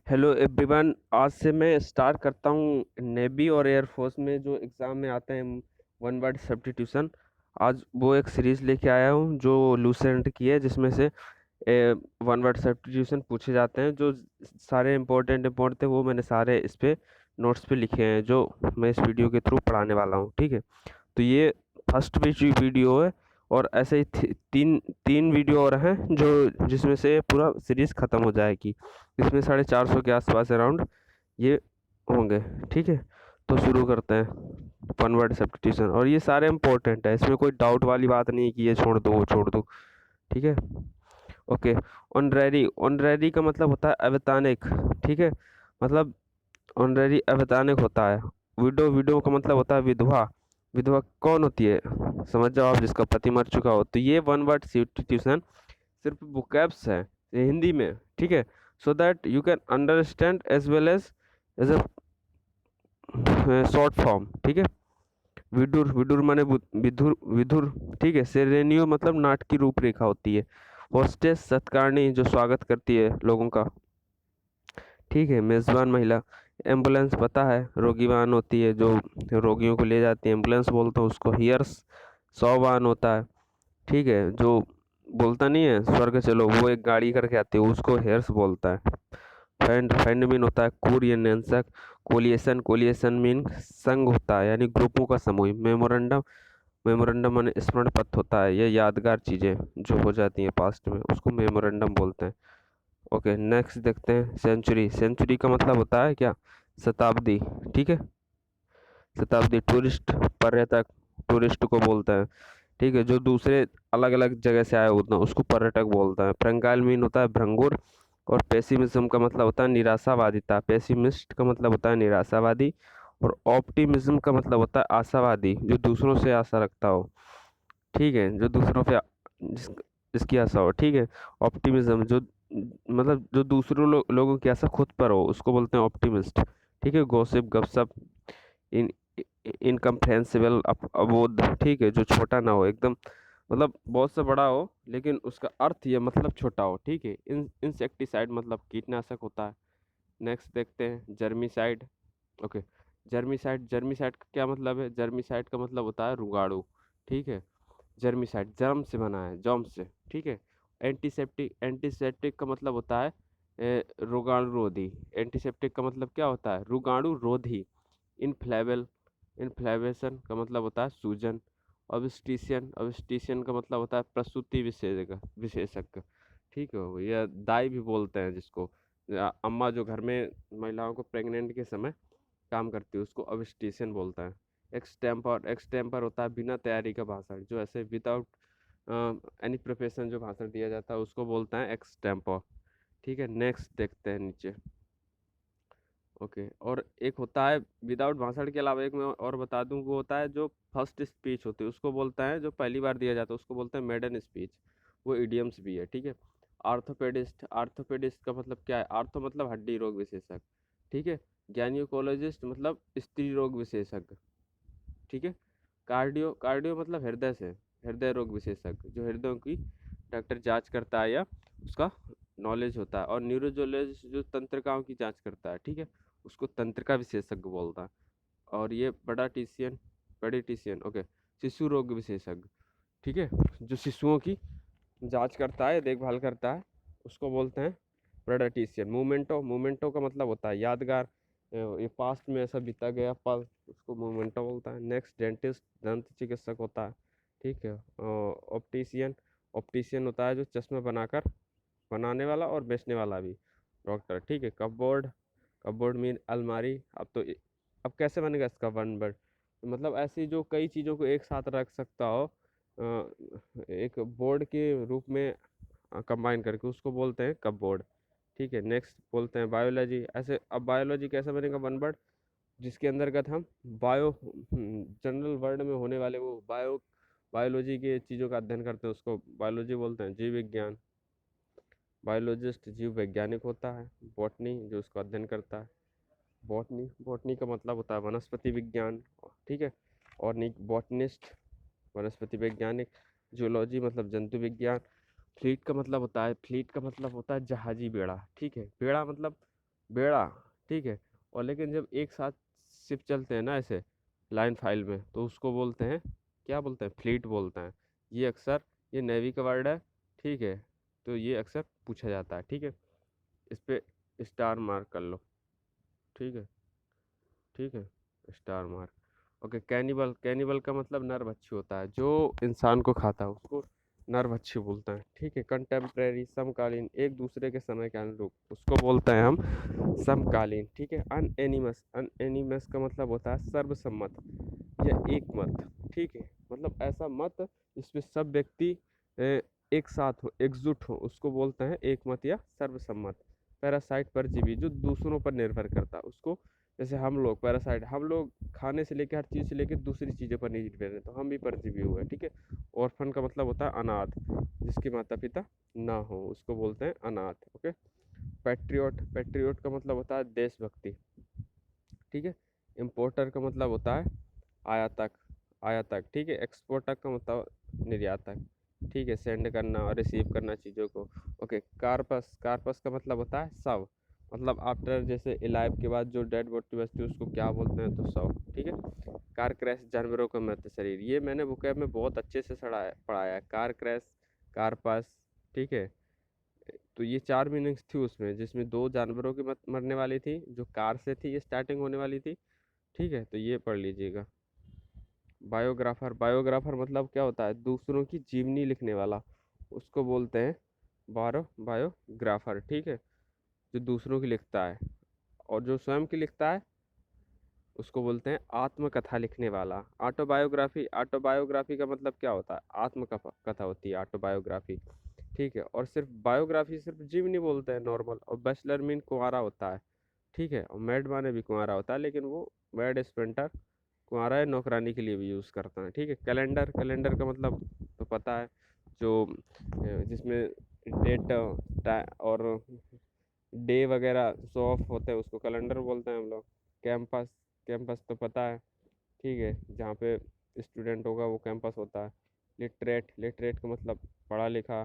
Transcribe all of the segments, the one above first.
Hello everyone. आज से मैं स्टार्ट करता हूँ नेवी और एयरफोर्स में जो एग्ज़ाम में आते हैं वन वर्ड सब्स्टिट्यूशन। आज वो एक सीरीज़ लेके आया हूँ जो लूसेंट की है, जिसमें से वन वर्ड सब्स्टिट्यूशन पूछे जाते हैं। जो सारे इम्पोर्टेंट थे वो मैंने सारे इस पे नोट्स पे लिखे हैं, जो मैं इस वीडियो के थ्रू पढ़ाने वाला हूँ। ठीक है, तो ये फर्स्ट वीडियो है और ऐसे ही तीन तीन वीडियो और हैं जो जिसमें से पूरा सीरीज ख़त्म हो जाएगी। इसमें 450 के आसपास अराउंड ये होंगे। ठीक है, तो शुरू करते हैं वन वर्ड सब्स्टिट्यूशन। और ये सारे इम्पोर्टेंट है, इसमें कोई डाउट वाली बात नहीं है कि ये छोड़ दो वो छोड़ दो। ठीक है, ओके। ऑनरेरी, ऑनरेरी का मतलब होता है अवैतनिक। ठीक है, मतलब ऑनरेरी अवैतनिक होता है। विडो, विडो का मतलब होता है विधवा। विधवा कौन होती है? समझ जाओ आप, जिसका पति मर चुका हो। तो ये वन वर्ड सब्स्टिट्यूशन सिर्फ वोकैब्स है ये हिंदी में। ठीक है, so that you can understand as well as a short form. ठीक है, विदुर, विदुर माने विधुर, विधुर। ठीक है, सेरेनियो मतलब नाटकीय रूपरेखा होती है। होस्टेस सत्कारणी, जो स्वागत करती है लोगों का। ठीक है, मेजबान महिला। एम्बुलेंस पता है, रोगी वाहन होती है जो रोगियों को ले जाती है, एम्बुलेंस बोलते हैं उसको। हियर्स, सौ वाहन होता है। ठीक है, जो बोलता नहीं है स्वर्ग चलो, वो एक गाड़ी करके आती है, उसको हेयर्स बोलता है। फैंड, फैंड मीन होता है कुरियनसक। कोलिएशन, कोलिएशन मीन संघ होता है, यानी ग्रुपों का समूह। मेमोरेंडम, मेमोरेंडम माने स्मरण पत्र होता है, ये यादगार चीज़ें जो हो जाती हैं पास्ट में, उसको मेमोरेंडम बोलते हैं। ओके, नेक्स्ट देखते हैं सेंचुरी। सेंचुरी का मतलब होता है क्या? शताब्दी। ठीक है, शताब्दी। टूरिस्ट, पर्यटक, टूरिस्ट को बोलते हैं। ठीक है, जो दूसरे अलग अलग जगह से आए होते हैं उसको पर्यटक बोलता है। फ्रंगाइल मीन होता है भंगुर। और पेसिमिज्म का मतलब होता है निराशावादिता। पेसिमिस्ट का मतलब होता है निराशावादी। और ऑप्टिमिज्म का मतलब होता है आशावादी, जो दूसरों से आशा रखता हो। ठीक है, जो दूसरों पे जिस जिसकी आशा हो। ठीक है, ऑप्टिमिज्म जो मतलब जो दूसरों लोगों की आशा खुद पर हो, उसको बोलते हैं ऑप्टिमिस्ट। ठीक है, गॉसिप, गपशप, इन इनकम्प्रेहेंसिबल, अबोध। ठीक है, जो छोटा ना हो एकदम, मतलब बहुत से बड़ा हो लेकिन उसका अर्थ या मतलब छोटा हो। ठीक है, इंसेक्टिसाइड मतलब कीटनाशक होता है। नेक्स्ट देखते हैं जर्मिसाइड। ओके, जर्मिसाइड, जर्मिसाइड का क्या मतलब है? जर्मिसाइड का मतलब होता है रुगाड़ू। ठीक है, जर्मिसाइड जर्म से बना है, जर्म से। ठीक है, एंटीसेप्टिक, एंटीसेप्टिक का मतलब होता है रोगाणु रोधी। एंटीसेप्टिक का मतलब क्या होता है? रोगाणु रोधी। इनफ्लेबल, इन्फ्लेमेशन का मतलब होता है सूजन। ऑब्स्टिशियन, ऑब्स्टिशियन का मतलब होता है प्रसूति विशेषज्ञ, विशेषज्ञ। ठीक है, या दाई भी बोलते हैं जिसको, या अम्मा जो घर में महिलाओं को प्रेग्नेंट के समय काम करती है, उसको ऑब्स्टिशियन बोलता है। एक्सटेम्पर, एक्सटेम्पर होता है बिना तैयारी का भाषण, जो ऐसे विदाउट एनी प्रिपरेशन जो भाषण दिया जाता है उसको बोलता है एक्सटेम्पर। ठीक है, नेक्स्ट देखते हैं नीचे। ओके, और एक होता है विदाउट भाषण के अलावा, एक मैं और बता दूं, वो होता है जो फर्स्ट स्पीच होती है उसको बोलता है, जो पहली बार दिया जाता है उसको बोलते हैं मेडन स्पीच। वो इडियम्स भी है। ठीक है, आर्थोपेडिस्ट, आर्थोपेडिस्ट का मतलब क्या है? आर्थो मतलब हड्डी रोग विशेषज्ञ। ठीक है, गैनियोकोलॉजिस्ट मतलब स्त्री रोग विशेषज्ञ। ठीक है, कार्डियो, कार्डियो मतलब हृदय से, हृदय रोग विशेषज्ञ, जो हृदय की डॉक्टर जांच करता है या उसका नॉलेज होता है। और न्यूरोजोलॉजिस्ट जो तंत्रिकाओं की जांच करता है। ठीक है, उसको तंत्रिका विशेषज्ञ बोलता है। और ये बड़ा टीसियन, बड़ी टीसियन, ओके, शिशु रोग विशेषज्ञ। ठीक है, जो शिशुओं की जांच करता है, देखभाल करता है, उसको बोलते हैं प्रेडाटिशियन। मोमेंटो, मोमेंटो का मतलब होता है यादगार, ये पास्ट में ऐसा बीता गया पल, उसको मोमेंटो बोलता है। नेक्स्ट डेंटिस्ट, दंत चिकित्सक होता है। ठीक है, ऑप्टिशियन, ऑप्टिशियन होता है जो चश्मा बनाकर, बनाने वाला और बेचने वाला भी, डॉक्टर। ठीक है, कपबोर्ड, कपबोर्ड मीन अलमारी। अब तो अब कैसे बनेगा इसका वन वर्ड? मतलब ऐसी जो कई चीज़ों को एक साथ रख सकता हो एक बोर्ड के रूप में कंबाइन करके, उसको बोलते हैं कपबोर्ड। ठीक है, नेक्स्ट बोलते हैं बायोलॉजी। ऐसे अब बायोलॉजी कैसे बनेगा वन वर्ड? जिसके अंतर्गत हम बायो, जनरल वर्ड में होने वाले वो बायोलॉजी के चीज़ों का अध्ययन करते हैं, उसको बायोलॉजी बोलते हैं। जीव विज्ञान, बायोलॉजिस्ट जीव वैज्ञानिक होता है। बॉटनी, जो उसका अध्ययन करता है। बॉटनी, बॉटनी का मतलब होता है वनस्पति विज्ञान। ठीक है, और बॉटनिस्ट, वनस्पति वैज्ञानिक। जूलॉजी मतलब जंतु विज्ञान। फ्लीट का मतलब होता है, फ्लीट का मतलब होता है जहाजी बेड़ा। ठीक है, बेड़ा मतलब बेड़ा, ठीक है। और लेकिन जब एक साथ शिप चलते हैं ना ऐसे लाइन फाइल में, तो उसको बोलते हैं, क्या बोलते हैं, फ्लीट बोलते हैं। ये अक्सर, ये नेवी का वर्ड है, ठीक है। तो ये अक्सर पूछा जाता है, ठीक है। इस पे स्टार मार्क कर लो, ठीक है, ठीक है, star mark. Okay, cannibal, cannibal का मतलब नरभक्षी होता है, जो इंसान को खाता है उसको नरभक्षी बोलते हैं, ठीक है। कंटेम्प्रेरी, समकालीन, एक दूसरे के समय के अनुरूप, उसको बोलते हैं हम समकालीन, ठीक है। अनएनिमस, अनएनिमस का मतलब होता है सर्वसम्मत या एक मत, ठीक है। मतलब ऐसा मत जिसमें सब व्यक्ति एक साथ हो, एकजुट हो, उसको बोलते हैं एक मत या सर्वसम्मत। पैरासाइट, परजीवी, जो दूसरों पर निर्भर करता है उसको, जैसे हम लोग पैरासाइट, हम लोग खाने से लेकर हर चीज़ से लेकर दूसरी चीज़ों पर निर्भर हैं, तो हम भी परजीवी हुए, ठीक है। ऑर्फन का मतलब होता है अनाथ, जिसके माता पिता ना हो, उसको बोलते हैं अनाथ, ओके। पैट्रियट, पैट्रियट का मतलब होता है देशभक्ति, ठीक है। इम्पोर्टर का मतलब होता है आयातक, आयातक, ठीक है। एक्सपोर्टर का मतलब निर्यातक, ठीक है, सेंड करना और रिसीव करना चीज़ों को, ओके। कार्पस, कार्पस का मतलब होता है शव, मतलब आफ्टर, जैसे इलाइव के बाद जो डेड बॉडी बचती है उसको क्या बोलते हैं, तो शव, ठीक है। कार क्रैश, जानवरों का मृत शरीर, ये मैंने बुकैब में बहुत अच्छे से पढ़ाया है। कार क्रैश, कार्पस, ठीक है। तो ये चार मीनिंग्स थी उसमें, जिसमें दो जानवरों की मरने वाली थी, जो कार से थी, ये स्टार्टिंग होने वाली थी, ठीक है। तो ये पढ़ लीजिएगा। बायोग्राफर, बायोग्राफर मतलब क्या होता है, दूसरों की जीवनी लिखने वाला, उसको बोलते हैं बायोग्राफर, ठीक है। जो दूसरों की लिखता है, और जो स्वयं की लिखता है उसको बोलते हैं आत्मकथा लिखने वाला। ऑटोबायोग्राफी, ऑटोबायोग्राफी का मतलब क्या होता है, आत्मकथा होती है ऑटोबायोग्राफी, ठीक है। और सिर्फ बायोग्राफी सिर्फ जीवनी बोलते हैं नॉर्मल। और बैचलर मीन कुंवारा होता है, ठीक है। और मैड माने भी कुंवारा होता है, लेकिन वो मैड स्पेंटर कुंवारा है, नौकरानी के लिए भी यूज़ करता है, ठीक है। कैलेंडर, कैलेंडर का मतलब तो पता है, जो जिसमें डेट और डे वगैरह शो ऑफ होते हैं उसको कैलेंडर बोलते हैं हम लोग। कैंपस, कैंपस तो पता है, ठीक है, जहाँ पे स्टूडेंट होगा वो कैंपस होता है। लिटरेट, लिटरेट का मतलब पढ़ा लिखा,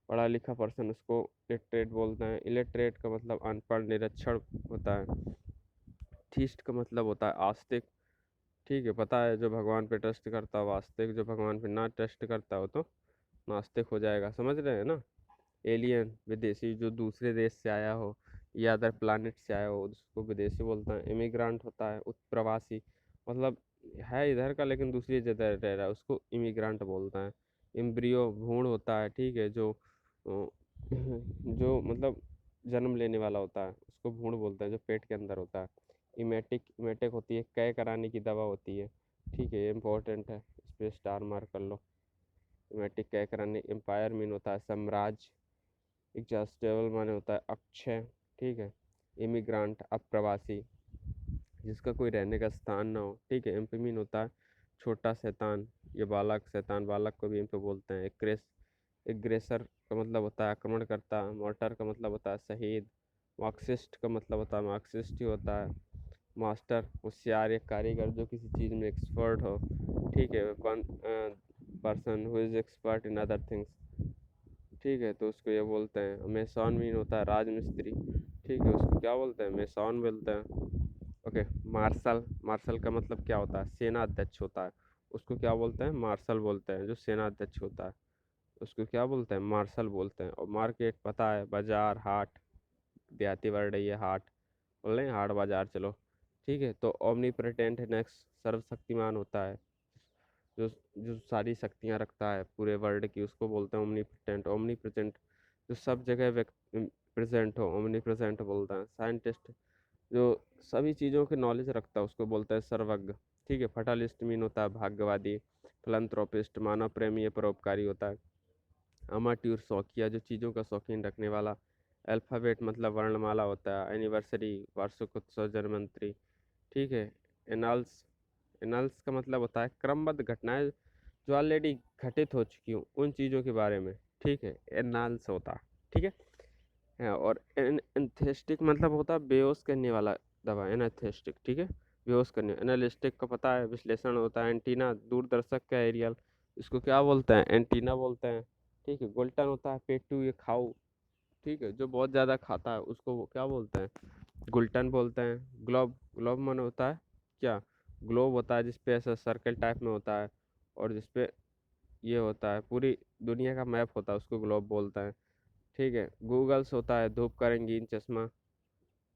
पढ़ा लिखा पर्सन, उसको लिटरेट बोलते हैं। इलिटरेट का मतलब अनपढ़, निरक्षर होता है। थीस्ट का मतलब होता है आस्तिक, ठीक है, पता है, जो भगवान पे ट्रस्ट करता हो आस्तिक, जो भगवान पे ना ट्रस्ट करता हो तो नास्तिक हो जाएगा, समझ रहे हैं ना। एलियन, विदेशी, जो दूसरे देश से आया हो या अदर प्लानिट से आया हो उसको विदेशी बोलते हैं। इमिग्रांट होता है प्रवासी, मतलब है इधर का लेकिन दूसरी जगह रह रहा है, उसको इमिग्रांट बोलते हैं। एम्ब्रियो, भ्रूण होता है, ठीक है, जो जो मतलब जन्म लेने वाला होता है उसको भ्रूण बोलते हैं, जो पेट के अंदर होता है। इमेटिक, इमेटिक होती है कै कराने की दवा होती है, ठीक है, ये इंपॉर्टेंट है, इस पर स्टार मार्क कर लो। इमेटिक कै कराने, एम्पायर मीन होता है साम्राज्य, एग्जॉस्टेबल माने होता है अक्षय, ठीक है। इमिग्रांट, अप्रवासी, जिसका कोई रहने का स्थान ना हो, ठीक है। एम्फीमीन होता है छोटा शैतान, ये बालक, शैतान बालक को भी एम्पे बोलते हैं। एग्रेसर का मतलब होता है आक्रमणकर्ता। मार्टर का मतलब होता है शहीद। मार्क्सिस्ट का मतलब होता है मार्क्सिस्ट ही होता है। मास्टर, होशियार या कारीगर, जो किसी चीज़ में एक्सपर्ट हो, ठीक है। Person who is expert in other things, ठीक है, तो उसको ये बोलते हैं। मेसॉन मीन होता है राजमिस्त्री, ठीक है, उसको क्या बोलते हैं, मेसॉन बोलते हैं, ओके। मार्शल, मार्शल का मतलब क्या होता है, सेना अध्यक्ष होता है, उसको क्या बोलते हैं, मार्शल बोलते हैं। जो सेना अध्यक्ष होता है उसको क्या बोलते हैं, मार्शल बोलते हैं। और मार्केट पता है, बाजार, हाट, देहाती वर्ड है ये, हाट बोल रहे हैं, हाट बाजार, चलो, ठीक है। तो ओमनी प्रेटेंट नेक्स्ट, सर्वशक्तिमान होता है, जो जो सारी शक्तियाँ रखता है पूरे वर्ल्ड की, उसको बोलते हैं ओमनी प्रेजेंट। ओमनी प्रेजेंट, जो सब जगह प्रेजेंट हो, ओमनी प्रेजेंट बोलता है। साइंटिस्ट, जो सभी चीज़ों की नॉलेज रखता है उसको बोलता है सर्वज्ञ, ठीक है। फटालिस्ट मीन होता है भाग्यवादी। फिलंथ्रोपिस्ट, मानव प्रेमी या परोपकारी होता है। अमाट्यूर, शौकिया, जो चीज़ों का शौकीन रखने वाला। अल्फ़ाबेट मतलब वर्णमाला होता है। एनिवर्सरी, वार्षिकोत्सव, जन्मंत्री, ठीक है। एनाल्स, एनाल्स का मतलब होता है क्रमबद्ध घटनाएं जो ऑलरेडी घटित हो चुकी हूँ उन चीज़ों के बारे में, ठीक है, एनाल्स होता है, ठीक है। और एनास्थेटिक मतलब होता है बेहोश करने वाला दवा, एनास्थेटिक, ठीक है, बेहोश करने। एनालिस्टिक का पता है, विश्लेषण होता है। एंटीना, दूरदर्शक का एरियल, इसको क्या बोलते हैं, एंटीना बोलते हैं, ठीक है। गोल्टन होता है पेटू या खाऊ, ठीक है, जो बहुत ज़्यादा खाता है उसको वो क्या बोलते हैं, गुल्टन बोलते हैं। ग्लोब, ग्लोब मन होता है क्या, ग्लोब होता है जिसपे ऐसा सर्कल टाइप में होता है, और जिसपे ये होता है पूरी दुनिया का मैप होता है, उसको ग्लोब बोलते हैं। ठीक है। गूगल्स होता है धूप का रंगीन चश्मा,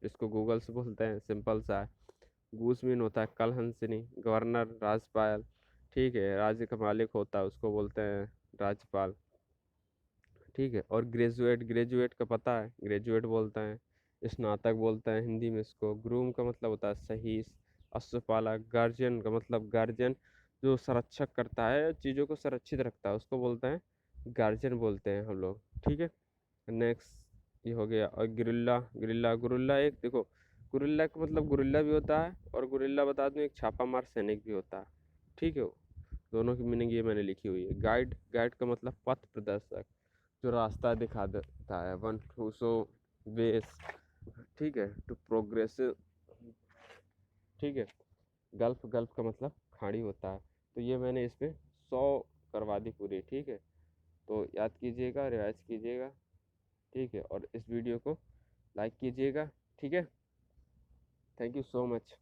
इसको गूगल्स बोलते हैं, सिंपल सा है। गूसमीन होता है कल हंसनी, गवर्नर राज्यपाल, ठीक है, राज्य का मालिक होता है उसको बोलते हैं राज्यपाल। ठीक है। और ग्रेजुएट, ग्रेजुएट का पता है, ग्रेजुएट बोलते हैं, स्नातक बोलते हैं हिंदी में इसको। ग्रूम का मतलब होता है सही, अश्वपालक। गार्जियन का मतलब गार्जियन जो संरक्षक करता है, चीज़ों को सुरक्षित रखता है, उसको बोलते हैं गार्जियन बोलते हैं हम लोग। ठीक है। नेक्स्ट ये हो गया। और गुरिल्ला, गुरिल्ला, गुरिल्ला एक देखो, गुरिल्ला का मतलब गुरिल्ला भी होता है, और गुरिल्ला बता दूं एक छापा मार सैनिक भी होता है। ठीक है। दोनों की मीनिंग ये मैंने लिखी हुई है। गाइड, गाइड का मतलब पथ प्रदर्शक, जो रास्ता दिखा देता है। वन टू सो वेस, ठीक है, टू प्रोग्रेस। ठीक है। गल्फ, गल्फ का मतलब खाड़ी होता है। तो ये मैंने इसमें 100 करवा दी पूरी। ठीक है। तो याद कीजिएगा, रिवाइज कीजिएगा। ठीक है। और इस वीडियो को लाइक कीजिएगा। ठीक है। Thank you so much.